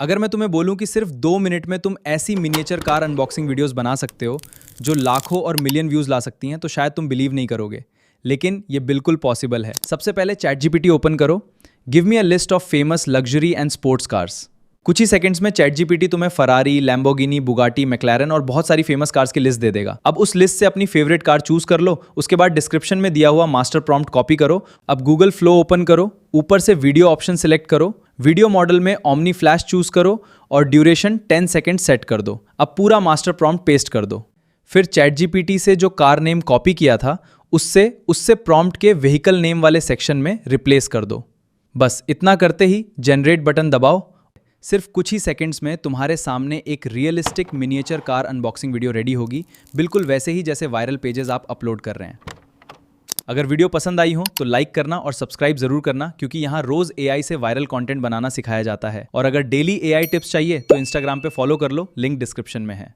अगर मैं तुम्हें बोलूं कि सिर्फ 2 मिनट में तुम ऐसी मिनिएचर कार अनबॉक्सिंग वीडियोस बना सकते हो जो लाखों और मिलियन व्यूज ला सकती हैं, तो शायद तुम बिलीव नहीं करोगे, लेकिन ये बिल्कुल पॉसिबल है। सबसे पहले चैट जीपीटी ओपन करो, give me a list of famous luxury and sports cars. कुछ ही सेकंड्स में चैट जीपीटी तुम्हें फरारी, लैम्बोर्गिनी, बुगाटी, मैक्लारेन और बहुत सारी फेमस कार्स की लिस्ट दे देगा। अब उस लिस्ट से अपनी फेवरेट कार चूज कर लो, उसके बाद डिस्क्रिप्शन में दिया हुआ मास्टर प्रॉम्प्ट कॉपी करो। अब गूगल फ्लो ओपन करो, ऊपर से वीडियो ऑप्शन सिलेक्ट करो, वीडियो मॉडल में ओमनी फ्लैश चूज करो और ड्यूरेशन 10 सेकेंड सेट कर दो। अब पूरा मास्टर प्रॉम्प्ट पेस्ट कर दो। फिर चैट जीपीटी से जो कार नेम कॉपी किया था उससे प्रॉम्प्ट के व्हीकल नेम वाले सेक्शन में रिप्लेस कर दो। बस इतना करते ही जनरेट बटन दबाओ। सिर्फ कुछ ही सेकंड्स में तुम्हारे सामने एक realistic miniature car unboxing video ready होगी, बिल्कुल वैसे ही जैसे वायरल पेजेस आप अपलोड कर रहे हैं। अगर वीडियो पसंद आई हो तो लाइक करना और सब्सक्राइब जरूर करना, क्योंकि यहाँ रोज एआई से वायरल कंटेंट बनाना सिखाया जाता है। और अगर डेली एआई टिप्स चाहिए तो इंस्टाग्राम पे फॉलो कर लो, लिंक डिस्क्रिप्शन में है।